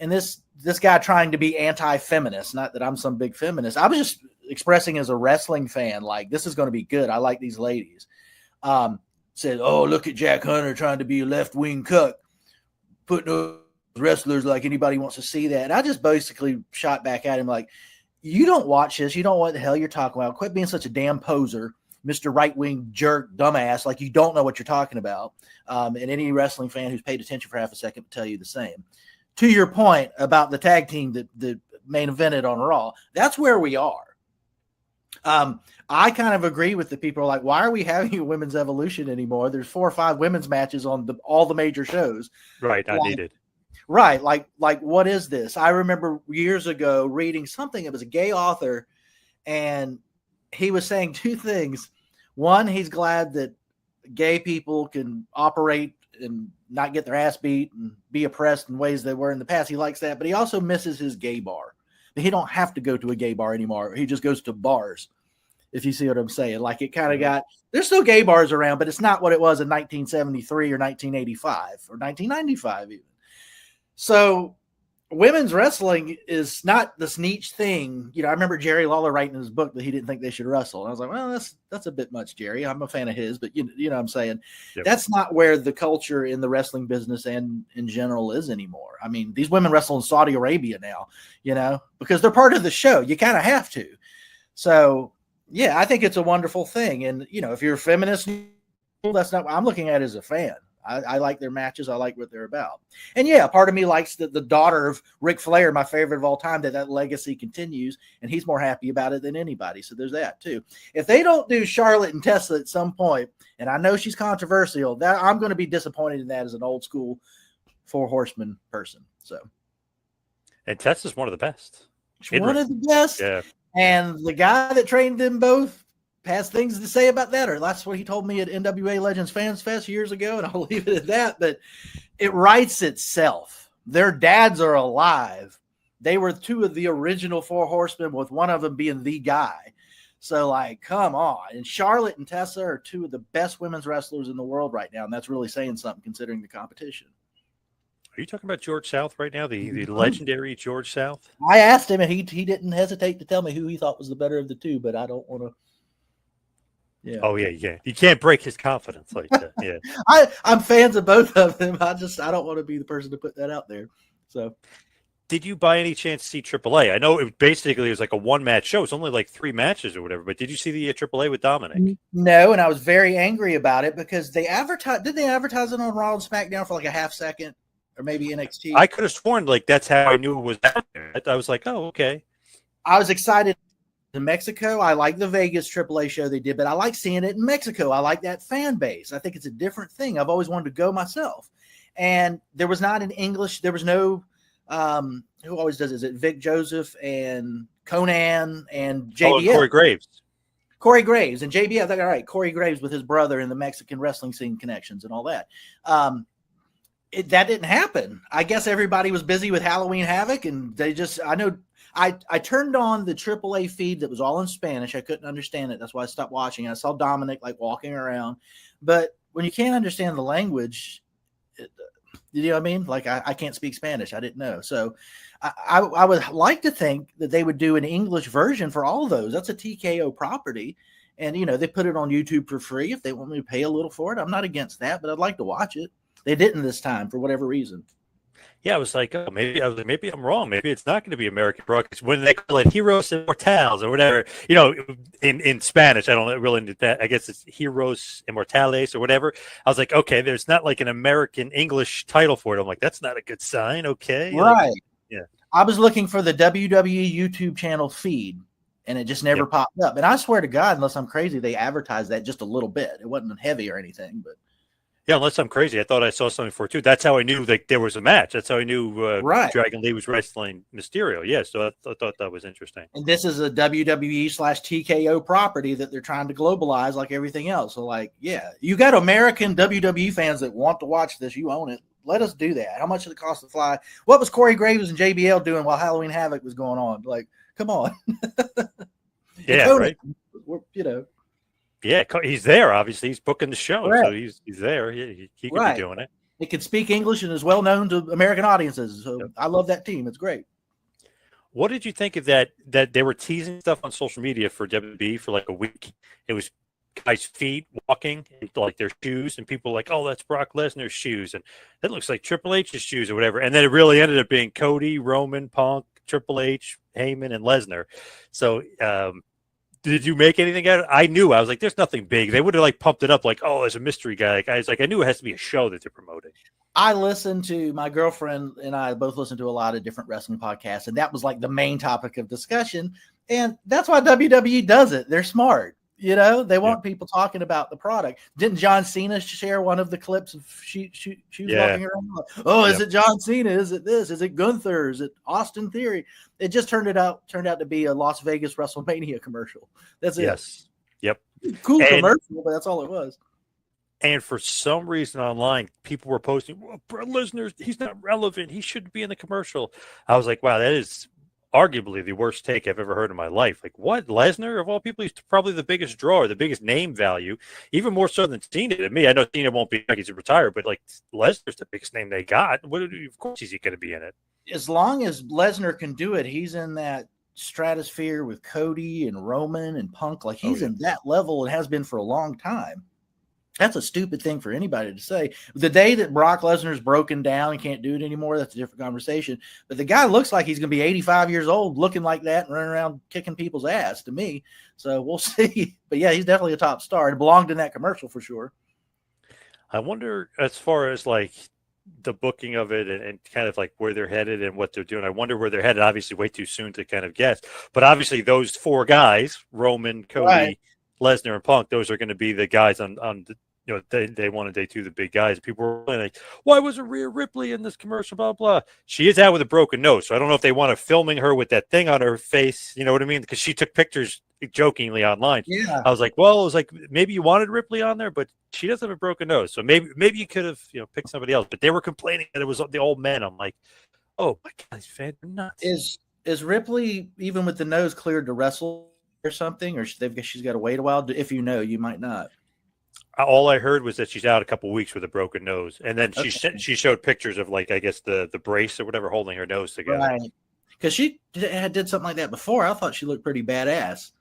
And this guy trying to be anti-feminist, not that I'm some big feminist. I was just expressing as a wrestling fan, like, this is going to be good. I like these ladies. Said, oh, look at Jack Hunter trying to be a left-wing cuck, putting wrestlers like anybody wants to see that. And I just basically shot back at him like, you don't watch this. You don't know what the hell you're talking about. Quit being such a damn poser, Mr. Right-wing jerk, dumbass, like you don't know what you're talking about. And any wrestling fan who's paid attention for half a second will tell you the same. To your point about the tag team that main evented on Raw, that's where we are. I kind of agree with the people like, why are we having a women's evolution anymore? There's 4 or 5 women's matches on all the major shows. Right, not needed. Right, like what is this? I remember years ago reading something. It was a gay author, and he was saying 2 things. One, he's glad that gay people can operate and not get their ass beat and be oppressed in ways they were in the past. He likes that, but he also misses his gay bar. He don't have to go to a gay bar anymore. He just goes to bars, if you see what I'm saying. Like it kind of there's still gay bars around, but it's not what it was in 1973 or 1985 or 1995 even. So women's wrestling is not this niche thing. I remember Jerry Lawler writing in his book that he didn't think they should wrestle. And I was like, well, that's a bit much, Jerry. I'm a fan of his, but you know what I'm saying? Yep. That's not where the culture in the wrestling business and in general is anymore. I mean, these women wrestle in Saudi Arabia now, because they're part of the show. You kind of have to. So yeah, I think it's a wonderful thing. And if you're a feminist, that's not what I'm looking at as a fan. I like their matches. I like what they're about. And yeah, part of me likes the daughter of Ric Flair, my favorite of all time, that legacy continues, and he's more happy about it than anybody. So there's that too. If they don't do Charlotte and Tessa at some point, and I know she's controversial, that I'm going to be disappointed in that as an old school 4 horseman person. So, and Tessa's one of the best. She's one of the best. Yeah. And the guy that trained them both has things to say about that, or that's what he told me at NWA Legends Fans Fest years ago, and I'll leave it at that. But it writes itself. Their dads are alive. They were 2 of the original 4 horsemen, with one of them being the guy. So, like, come on. And Charlotte and Tessa are 2 of the best women's wrestlers in the world right now, and that's really saying something considering the competition. Are you talking about George South right now, the legendary George South? I asked him, and he didn't hesitate to tell me who he thought was the better of the 2, but I don't want to. Yeah. Oh yeah, you can't break his confidence like that. Yeah. I'm fans of both of them. I don't want to be the person to put that out there. So, did you by any chance see AAA? I know it was like a 1-match show. It's only like 3 matches or whatever. But did you see the AAA with Dominic? No, and I was very angry about it because they advertised. Did they advertise it on Raw and SmackDown for like a half second, or maybe NXT? I could have sworn like that's how I knew it was out there. I was like, oh, okay. I was excited. In Mexico, I like the Vegas AAA show they did, but I like seeing it in Mexico. I like that fan base. I think it's a different thing. I've always wanted to go myself. And there was not an English, there was no, who always does it? Is it Vic Joseph and Conan and JBL? Corey Graves. Corey Graves and JBL. I think, all right, Corey Graves with his brother in the Mexican wrestling scene connections and all that. That didn't happen. I guess everybody was busy with Halloween Havoc, and they just, I turned on the AAA feed that was all in Spanish. I couldn't understand it. That's why I stopped watching. I saw Dominic like walking around. But when you can't understand the language, you know what I mean? Like I can't speak Spanish. I didn't know. So I would like to think that they would do an English version for all of those. That's a TKO property. And, you know, they put it on YouTube for free. If they want me to pay a little for it, I'm not against that, but I'd like to watch it. They didn't this time for whatever reason. Yeah, I was like, oh, maybe I'm wrong. Maybe it's not going to be American broadcast when they call it Heroes Immortales or whatever. You know, in Spanish, I don't really know that. I guess it's Heroes Immortales or whatever. I was like, okay, there's not like an American English title for it. I'm like, that's not a good sign. Okay, Right. Like, yeah. I was looking for the WWE YouTube channel feed, and it just never popped up. And I swear to God, unless I'm crazy, they advertised that just a little bit. It wasn't heavy or anything, but. Yeah, unless I'm crazy. I thought I saw something for it too. That's how I knew like there was a match. That's how I knew Right. Dragon Lee was wrestling Mysterio. Yeah, so I thought that was interesting. And this is a WWE/TKO property that they're trying to globalize like everything else. So, like, yeah, you got American WWE fans that want to watch this. You own it. Let us do that. How much did it cost to fly? What was Corey Graves and JBL doing while Halloween Havoc was going on? Like, come on. Yeah, right. You know. Yeah, he's there. Obviously, he's booking the show, Correct. so he's there. He could Right. be doing it. He can speak English and is well known to American audiences. So I love that team. It's great. What did you think of that? That they were teasing stuff on social media for WWE for like a week. It was guys' feet walking into like their shoes, and people were like, "Oh, that's Brock Lesnar's shoes," and that looks like Triple H's shoes or whatever. And then it really ended up being Cody, Roman, Punk, Triple H, Heyman, and Lesnar. So, did you make anything out of it? I knew. I was like, there's nothing big. They would have like pumped it up like, oh, there's a mystery guy. Like, I knew it has to be a show that they're promoting. I listened to my girlfriend and I both listened to a lot of different wrestling podcasts, and that was like the main topic of discussion. And that's why WWE does it. They're smart. You know, they want people talking about the product. Didn't John Cena share one of the clips of she was walking around? Oh, is it John Cena? Is it this? Is it Gunther? Is it Austin Theory? It just turned out to be a Las Vegas WrestleMania commercial. That's it. Yes. Yep. Cool commercial, but that's all it was. And for some reason online, people were posting, well, Brock Lesnar, he's not relevant. He shouldn't be in the commercial. I was like, wow, that is arguably the worst take I've ever heard in my life. Like, what? Lesnar, of all people, he's probably the biggest draw, the biggest name value, even more so than Cena to me. I know Cena won't be like he's retired, but like Lesnar's the biggest name they got. Of course he's going to be in it. As long as Lesnar can do it, he's in that stratosphere with Cody and Roman and Punk. Like, he's in that level and has been for a long time. That's a stupid thing for anybody to say. The day that Brock Lesnar's broken down and can't do it anymore, that's a different conversation. But the guy looks like he's going to be 85 years old looking like that and running around kicking people's ass to me. So we'll see. But, yeah, he's definitely a top star. It belonged in that commercial for sure. I wonder, as far as like the booking of it and kind of like where they're headed and what they're doing, I wonder where they're headed. Obviously, way too soon to kind of guess. But obviously, those four guys, Roman, Cody, Lesnar, and Punk, those are going to be the guys on the, you know, they wanted they two the big guys. People were like, why wasn't Rhea Ripley in this commercial? Blah, blah. She is out with a broken nose. So I don't know if they want to filming her with that thing on her face. You know what I mean? Because she took pictures jokingly online. Yeah. I was like, well, it was like, maybe you wanted Ripley on there, but she doesn't have a broken nose. So maybe you could have, you know, picked somebody else. But they were complaining that it was the old men. I'm like, oh my God, these fans are nuts. Is Ripley, even with the nose, cleared to wrestle or something? Or she's got to wait a while? If you know, you might not. All I heard was that she's out a couple of weeks with a broken nose, and then she showed pictures of like, I guess the brace or whatever holding her nose together. Right, because she did something like that before. I thought she looked pretty badass.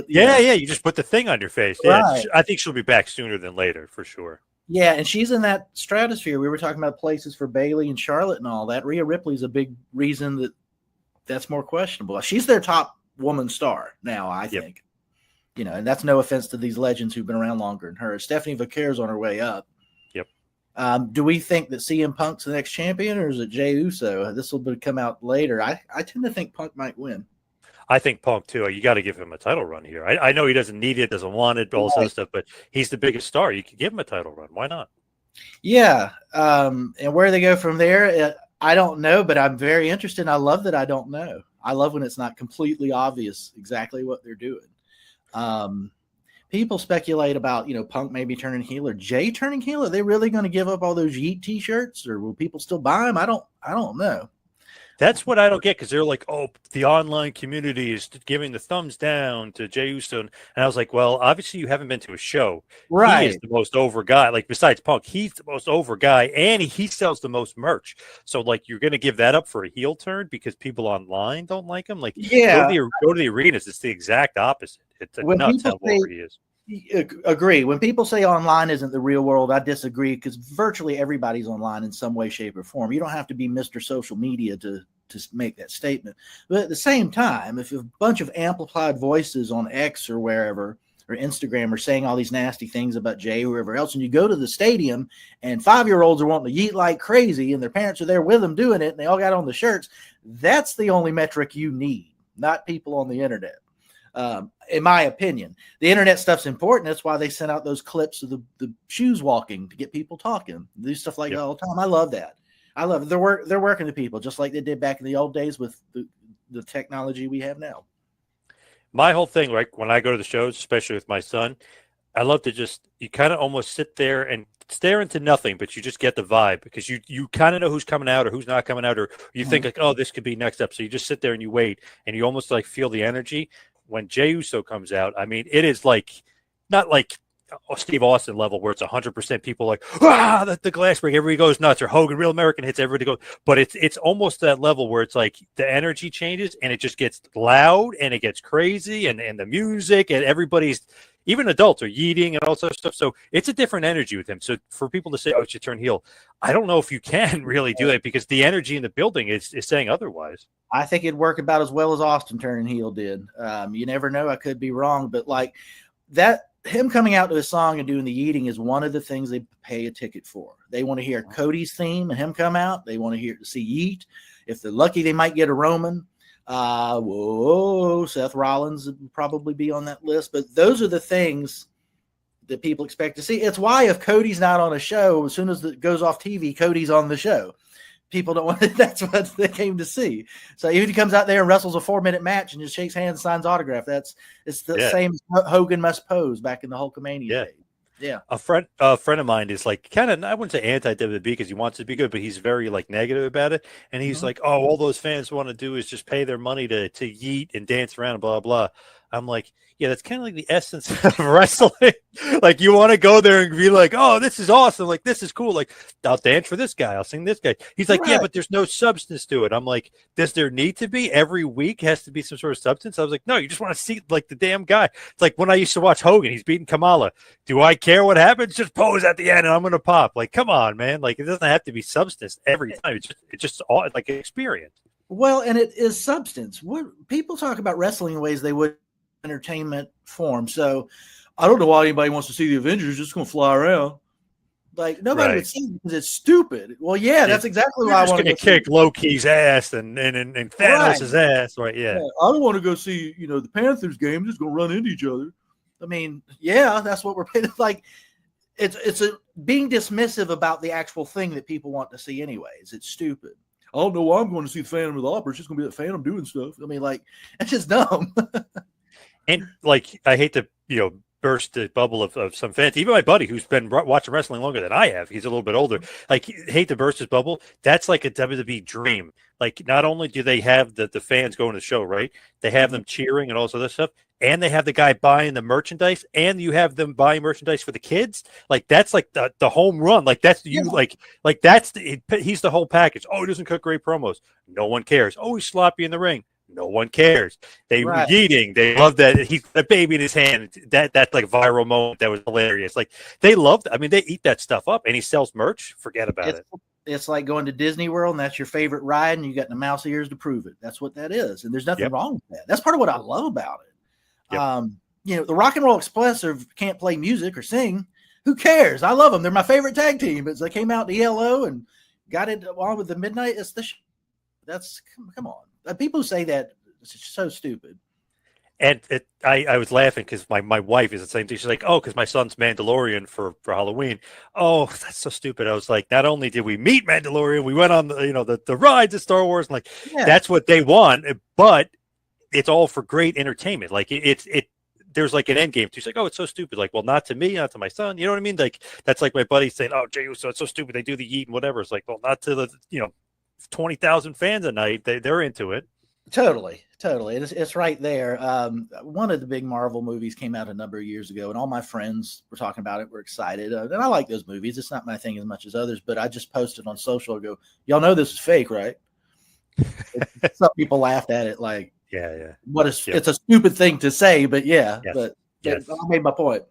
Yeah, you just put the thing on your face. Yeah, I think she'll be back sooner than later for sure. Yeah, and she's in that stratosphere. We were talking about places for Bayley and Charlotte and all that. Rhea Ripley's a big reason that's more questionable. She's their top woman star now, I think. You know, and that's no offense to these legends who've been around longer than her. Stephanie Vaquer's on her way up. Yep. Do we think that CM Punk's the next champion, or is it Jey Uso? This will come out later. I tend to think Punk might win. I think Punk too. You got to give him a title run here. I know he doesn't need it, doesn't want it, all this other stuff, but he's the biggest star. You can give him a title run. Why not? Yeah. And where they go from there, I don't know, but I'm very interested. I love that I don't know. I love when it's not completely obvious exactly what they're doing. People speculate about, you know, Punk maybe turning heel or Jay turning heel. Are they really going to give up all those Yeet t-shirts, or will people still buy them? I don't know. That's what I don't get because they're like, oh, the online community is giving the thumbs down to Jey Uso. And I was like, well, obviously you haven't been to a show. He is Right. the most over guy. Like, besides Punk, he's the most over guy and he sells the most merch. So, like, you're going to give that up for a heel turn because people online don't like him? Like, Yeah. go to the arenas. It's the exact opposite. It's a When nuts people how say, over he is. agree. When people say online isn't the real world, I disagree because virtually everybody's online in some way, shape, or form. You don't have to be Mr. Social Media to make that statement. But at the same time, if a bunch of amplified voices on X or wherever or Instagram are saying all these nasty things about Jay or whoever else, and you go to the stadium and 5-year-olds are wanting to yeet like crazy and their parents are there with them doing it and they all got on the shirts, that's the only metric you need, not people on the internet. In my opinion, the internet stuff's important. That's why they sent out those clips of the shoes walking to get people talking. They do stuff like that all the time. I love that. I love it. They're working the people just like they did back in the old days with the technology we have now. My whole thing, like when I go to the shows, especially with my son, I love to you kind of almost sit there and stare into nothing, but you just get the vibe because you kind of know who's coming out or who's not coming out, or you think like, oh, this could be next up. So you just sit there and you wait and you almost like feel the energy. When Jey Uso comes out, I mean, it is like not like Steve Austin level where it's 100% people like the glass break, everybody goes nuts, or Hogan, Real American hits, everybody goes. But it's almost that level where it's like the energy changes and it just gets loud and it gets crazy and the music and everybody's, even adults are yeeting and all sorts of stuff. So it's a different energy with him. So for people to say, oh, it should turn heel, I don't know if you can really do that because the energy in the building is saying otherwise. I think it'd work about as well as Austin turning heel did. You never know. I could be wrong, but like that, him coming out to a song and doing the yeeting is one of the things they pay a ticket for. They want to hear Cody's theme and him come out. They want to see Yeet. If they're lucky, they might get a Roman. Seth Rollins would probably be on that list. But those are the things that people expect to see. It's why if Cody's not on a show, as soon as it goes off TV, Cody's on the show. People don't want it. That's what they came to see. So even if he comes out there and wrestles a 4-minute match and just shakes hands, signs autograph, it's the same as Hogan must pose back in the Hulkamania days. Yeah. A friend of mine is like kind of, I wouldn't say anti-WWE because he wants to be good, but he's very like negative about it. And he's like, oh, all those fans want to do is just pay their money to yeet and dance around and blah, blah. I'm like, yeah, that's kind of like the essence of wrestling. Like you want to go there and be like, oh, this is awesome. Like, this is cool. Like I'll dance for this guy. I'll sing this guy. He's like, yeah, but there's no substance to it. I'm like, does there need to be? Every week has to be some sort of substance. I was like, no, you just want to see like the damn guy. It's like when I used to watch Hogan, he's beating Kamala. Do I care what happens? Just pose at the end and I'm going to pop. Like, come on, man. Like it doesn't have to be substance every time. It's just all like an experience. Well, and it is substance. What people talk about wrestling in ways they would entertainment form. So I don't know why anybody wants to see the Avengers just going to fly around. Like nobody would see it because it's stupid. Well, yeah, that's exactly why I want to kick Loki's ass and Thanos' ass. Right. Yeah. I don't want to go see, the Panthers game. Just going to run into each other. I mean, yeah, that's what we're paying. Like it's being dismissive about the actual thing that people want to see anyways. It's stupid. I don't know why I'm going to see the Phantom of the Opera. It's just going to be the Phantom doing stuff. I mean, like, it's just dumb. And like, I hate to, burst the bubble of some fans. Even my buddy who's been watching wrestling longer than I have, he's a little bit older. Like, hate to burst his bubble. That's like a WWE dream. Like, not only do they have the fans going to the show, right? They have them cheering and all this other stuff. And they have the guy buying the merchandise, and you have them buying merchandise for the kids. Like that's like the home run. Like that's like that's he's the whole package. Oh, he doesn't cut great promos. No one cares. Oh, he's sloppy in the ring. No one cares. They were eating. They love that he's the baby in his hand. That like viral moment that was hilarious. Like they loved. I mean, they eat that stuff up, and he sells merch. Forget about it. It's like going to Disney World, and that's your favorite ride, and you got the mouse ears to prove it. That's what that is, and there's nothing wrong with that. That's part of what I love about it. Yep. The Rock and Roll Express can't play music or sing. Who cares? I love them. They're my favorite tag team. As they came out to ELO and got it on with the Midnight. It's that's come on. People who say that it's so stupid. And I was laughing because my wife is the same thing. She's like, oh, because my son's Mandalorian for Halloween. Oh, that's so stupid. I was like, not only did we meet Mandalorian, we went on the rides at Star Wars. And like, that's what they want, but it's all for great entertainment. Like there's like an end game. She's like, oh, it's so stupid. Like, well, not to me, not to my son. You know what I mean? Like, that's like my buddy saying, oh, Jey Uso, it's so stupid. They do the yeet and whatever. It's like, well, not to the, 20,000 fans a night. They're into it. Totally. It's right there. One of the big Marvel movies came out a number of years ago, and all my friends were talking about it. We're excited, and I like those movies. It's not my thing as much as others, but I just posted on social. I go, y'all know this is fake, right? Some people laughed at it, like, Yeah. what is? Yep. It's a stupid thing to say, but yeah. Yes. But yes. I made my point.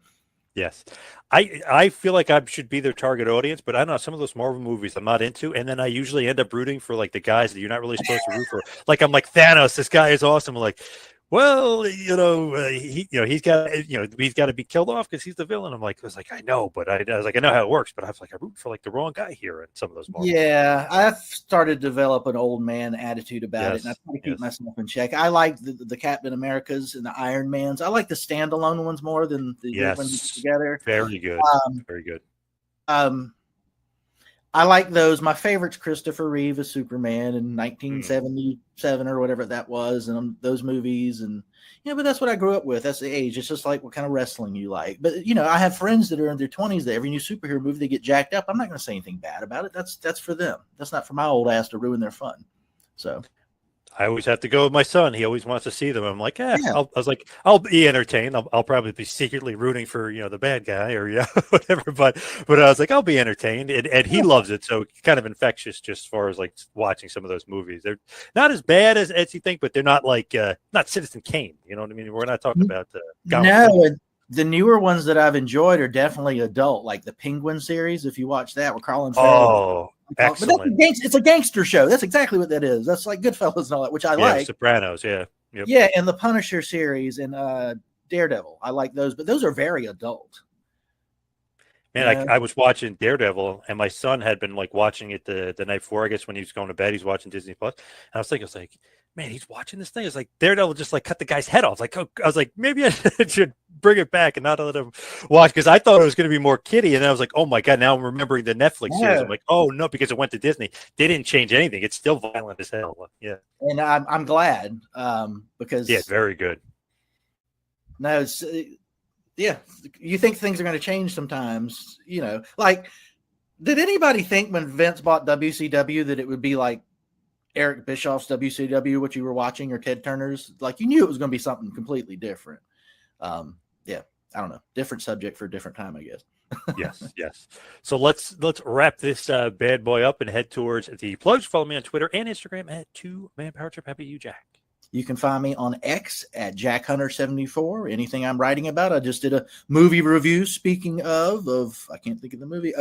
Yes. I feel like I should be their target audience, but I don't know, some of those Marvel movies I'm not into, and then I usually end up rooting for like the guys that you're not really supposed to root for. Like I'm like Thanos, this guy is awesome. I'm like, well, he's got to be killed off because he's the villain. I was like, I know, but I was like, I know how it works, but I was like, I root for like the wrong guy here in some of those Marvel movies. I've started to develop an old man attitude about it, and I try to keep myself in check. I like the Captain Americas and the Iron Mans. I like the standalone ones more than the ones together. Very good. Very good. I like those. My favorite's Christopher Reeve as Superman in 1977 or whatever that was, and those movies. And but that's what I grew up with. That's the age. It's just like what kind of wrestling you like. But I have friends that are in their 20s that every new superhero movie they get jacked up. I'm not going to say anything bad about it. That's for them. That's not for my old ass to ruin their fun. So I always have to go with my son. He always wants to see them. I'm like, I was like, I'll be entertained. I'll probably be secretly rooting for, the bad guy or, whatever. But I was like, I'll be entertained. And he loves it. So it's kind of infectious just as far as like watching some of those movies. They're not as bad as you think, but they're not like, not Citizen Kane. You know what I mean? We're not talking about the newer ones that I've enjoyed are definitely adult, like the Penguin series. If you watch that with Colin Farrell. Excellent. But it's a gangster show. That's exactly what that is. That's like Goodfellas and all that, which I like. Sopranos, yeah. Yep. Yeah, and the Punisher series and Daredevil. I like those, but those are very adult. Man, I was watching Daredevil, and my son had been like watching it the night before. I guess when he was going to bed, he's watching Disney Plus. And I was like, man, he's watching this thing. It's like Daredevil just like cut the guy's head off. I was like, maybe I should bring it back and not let him watch, because I thought it was going to be more kiddie. And then I was like, oh my god, now I'm remembering the Netflix series. I'm like, oh no, because it went to Disney. They didn't change anything. It's still violent as hell. Yeah, and I'm glad because very good. No, it's you think things are going to change sometimes. Like, did anybody think when Vince bought WCW that it would be like Eric Bischoff's WCW, what you were watching, or Ted Turner's? Like, you knew it was going to be something completely different. I don't know. Different subject for a different time, I guess. Yes. So let's wrap this bad boy up and head towards the plugs. Follow me on Twitter and Instagram at 2ManPowerTrip. How about you, Jack? You can find me on X at JackHunter74. Anything I'm writing about, I just did a movie review. Speaking of I can't think of the movie.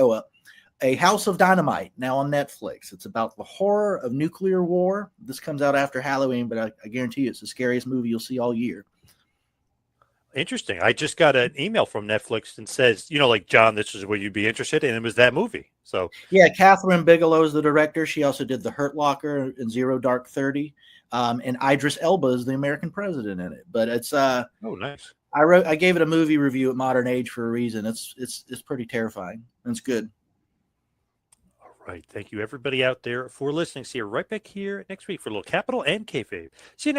A House of Dynamite, now on Netflix. It's about the horror of nuclear war. This comes out after Halloween, but I guarantee you it's the scariest movie you'll see all year. Interesting. I just got an email from Netflix and says, like, John, this is what you'd be interested in. It was that movie. So yeah, Catherine Bigelow is the director. She also did The Hurt Locker and Zero Dark 30. And Idris Elba is the American president in it. But it's nice. I gave it a movie review at Modern Age for a reason. It's pretty terrifying. And it's good. All right. Thank you, everybody out there, for listening. See you right back here next week for a little Capital and Kayfabe. See you next